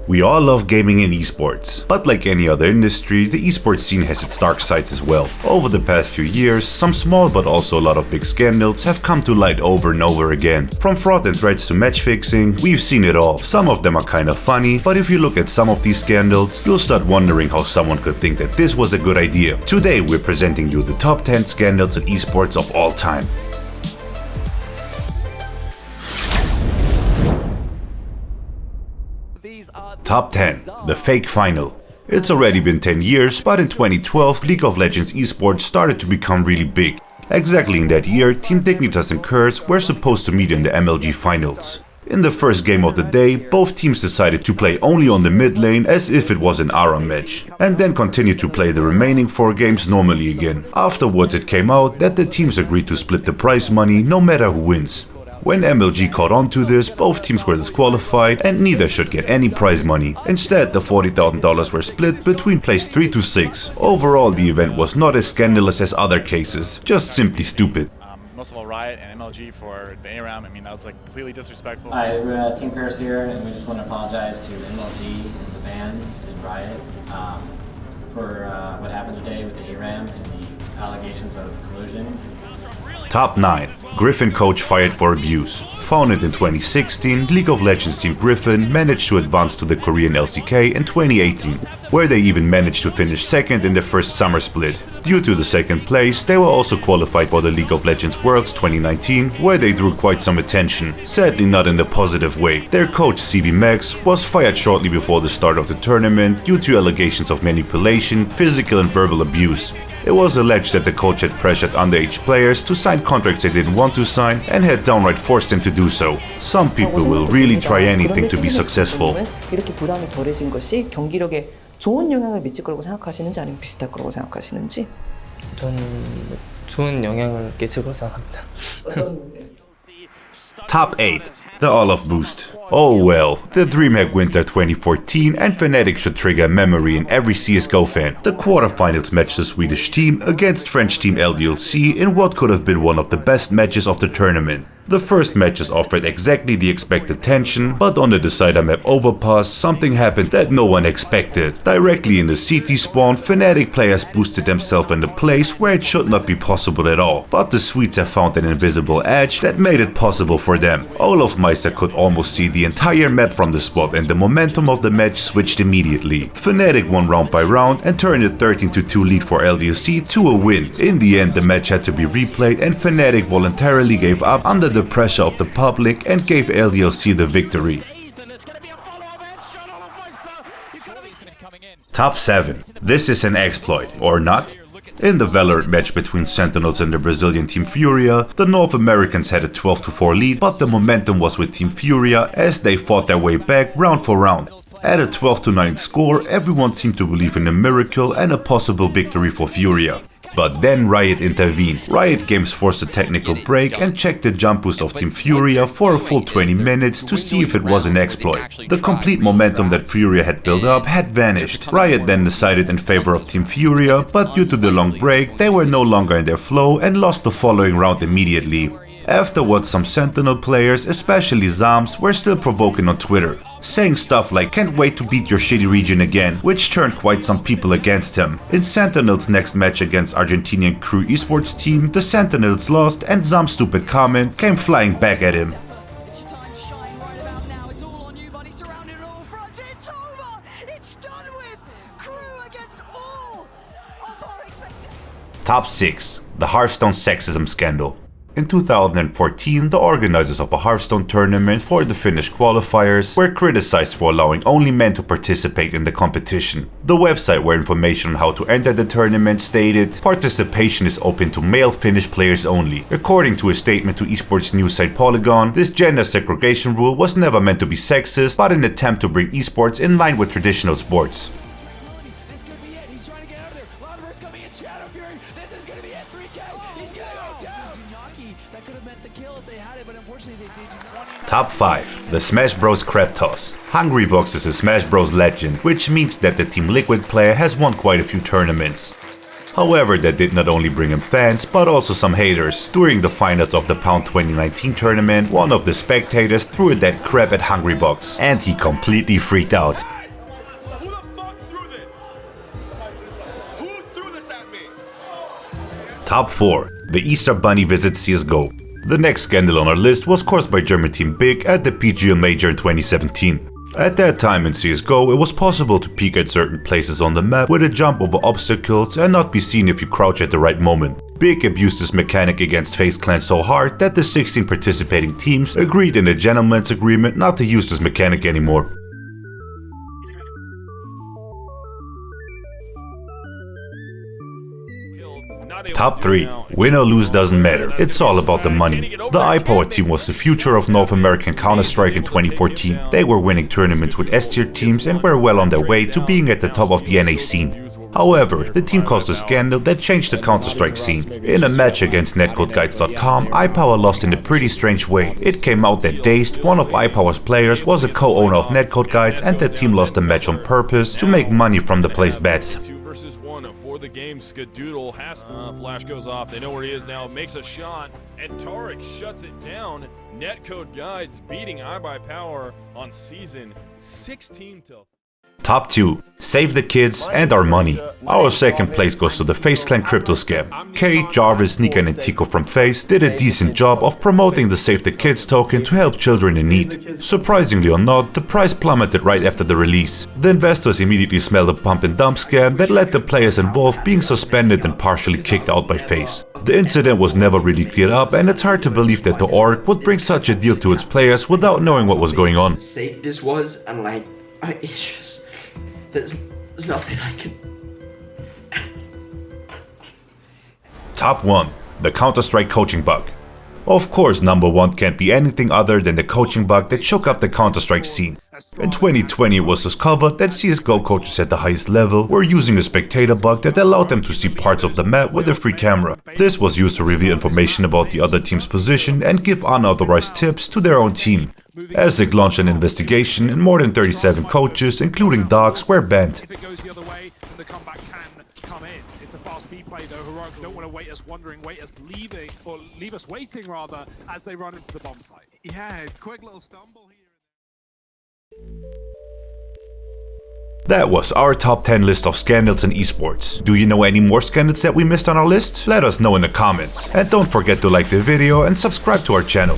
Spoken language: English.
We all love gaming and esports, but like any other industry, the esports scene has its dark sides as well. Over the past few years, some small but also a lot of big scandals have come to light over and over again. From fraud and threats to match fixing, we've seen it all. Some of them are kinda funny, but if you look at some of these scandals, you'll start wondering how someone could think that this was a good idea. Today we're presenting you the top 10 scandals in esports of all time. Top 10. The Fake Final. It's already been 10 years, but in 2012 League of Legends esports started to become really big. Exactly in that year, Team Dignitas and Curse were supposed to meet in the MLG finals. In the first game of the day, both teams decided to play only on the mid lane as if it was an ARAM match, and then continued to play the remaining 4 games normally again. Afterwards it came out that the teams agreed to split the prize money no matter who wins. When MLG caught on to this, both teams were disqualified and neither should get any prize money. Instead, the $40,000 were split between place 3 to 6. Overall, the event was not as scandalous as other cases, just simply stupid. Most of all, Riot and MLG for the ARAM, I mean, that was like completely disrespectful. Hi, we're Team Curse here, and we just want to apologize to MLG and the fans and Riot for what happened today with the ARAM and the allegations of collusion. Top 9. Griffin coach fired for abuse. Founded in 2016, League of Legends team Griffin managed to advance to the Korean LCK in 2018, where they even managed to finish second in their first summer split. Due to the second place, they were also qualified for the League of Legends Worlds 2019, where they drew quite some attention, sadly not in a positive way. Their coach CV Max was fired shortly before the start of the tournament due to allegations of manipulation, physical and verbal abuse. It was alleged that the coach had pressured underage players to sign contracts they didn't want to sign and had downright forced them to do so. Some people will really try anything to be successful. 이렇게 부담이 덜해진 것이 경기력에 좋은 영향을 미칠 거라고 생각하시는지 아니면 비슷할 거라고 생각하시는지? 저는 좋은 영향을 끼칠 거라고 생각합니다. Top 8. The Olaf Boost. Oh well, the DreamHack Winter 2014 and Fnatic should trigger a memory in every CSGO fan. The quarterfinals matched the Swedish team against French team LDLC in what could have been one of the best matches of the tournament. The first matches offered exactly the expected tension, but on the decider map Overpass, something happened that no one expected. Directly in the CT spawn, Fnatic players boosted themselves in a place where it should not be possible at all, but the Swedes have found an invisible edge that made it possible for them. Olaf Meister could almost see the entire map from the spot and the momentum of the match switched immediately. Fnatic won round by round and turned a 13-2 lead for LDLC to a win. In the end, the match had to be replayed and Fnatic voluntarily gave up under the pressure of the public and gave LDLC the victory. Top 7. This is an exploit, or not? In the Valorant match between Sentinels and the Brazilian Team Furia, the North Americans had a 12-4 lead, but the momentum was with Team Furia as they fought their way back round for round. At a 12-9 score, everyone seemed to believe in a miracle and a possible victory for Furia. But then Riot intervened. Riot Games forced a technical break and checked the jump boost of Team Furia for a full 20 minutes to see if it was an exploit. The complete momentum that Furia had built up had vanished. Riot then decided in favor of Team Furia, but due to the long break, they were no longer in their flow and lost the following round immediately. Afterwards, some Sentinel players, especially Zams, were still provoking on Twitter, saying stuff like "can't wait to beat your shitty region again," which turned quite some people against him. In Sentinel's next match against Argentinian Crew Esports team, the Sentinels lost and Zam's stupid comment came flying back at him. Top 6. The Hearthstone Sexism Scandal. In 2014, the organizers of a Hearthstone tournament for the Finnish qualifiers were criticized for allowing only men to participate in the competition. The website where information on how to enter the tournament stated, "Participation is open to male Finnish players only." According to a statement to esports news site Polygon, this gender segregation rule was never meant to be sexist, but an attempt to bring esports in line with traditional sports. Top 5. The Smash Bros. Crab Toss. Hungrybox is a Smash Bros. legend, which means that the Team Liquid player has won quite a few tournaments. However, that did not only bring him fans, but also some haters. During the finals of the Pound 2019 tournament, one of the spectators threw a dead crab at Hungrybox, and he completely freaked out. Who the fuck threw this? Who threw this at me? Top 4. The Easter Bunny visits CSGO. The next scandal on our list was caused by German team Big at the PGL Major in 2017. At that time in CSGO, it was possible to peek at certain places on the map with a jump over obstacles and not be seen if you crouch at the right moment. Big abused this mechanic against FaZe Clan so hard that the 16 participating teams agreed in a gentleman's agreement not to use this mechanic anymore. Top 3. Win or lose doesn't matter, it's all about the money. The iPower team was the future of North American Counter-Strike in 2014. They were winning tournaments with S-tier teams and were well on their way to being at the top of the NA scene. However, the team caused a scandal that changed the Counter-Strike scene. In a match against netcodeguides.com, iPower lost in a pretty strange way. It came out that Dazed, one of iPower's players, was a co-owner of NetcodeGuides, and the team lost the match on purpose to make money from the placed bets. 2 versus 1 for the game. Skadoodle has flash goes off. They know where he is now. Makes a shot, and Tarek shuts it down. Netcode Guides beating iBuyPower on season 16 to. Top 2. Save the kids and our money. Our second place goes to the FaZe Clan crypto scam. Kay, Jarvis, Nika and Tico from FaZe did a decent job of promoting the Save the Kids token to help children in need. Surprisingly or not, the price plummeted right after the release. The investors immediately smelled a pump and dump scam that led the players involved being suspended and partially kicked out by FaZe. The incident was never really cleared up, and it's hard to believe that the org would bring such a deal to its players without knowing what was going on. Safe this was, and like, it's just, there's nothing I can. Top 1. The Counter-Strike coaching bug. Of course, number 1 can't be anything other than the coaching bug that shook up the Counter-Strike scene. In 2020 it was discovered that CSGO coaches at the highest level were using a spectator bug that allowed them to see parts of the map with a free camera. This was used to reveal information about the other team's position and give unauthorized tips to their own team. ASIC launched an investigation and more than 37 coaches, including dogs, were banned. If it goes the other way, then the comeback can come in. It's a fast B play though. Heroic don't want to wait us wondering, wait us leaving, or leave us waiting rather, as they run into the bomb site. Yeah, quick little stumble here. That was our top 10 list of scandals in esports. Do you know any more scandals that we missed on our list? Let us know in the comments. And don't forget to like the video and subscribe to our channel.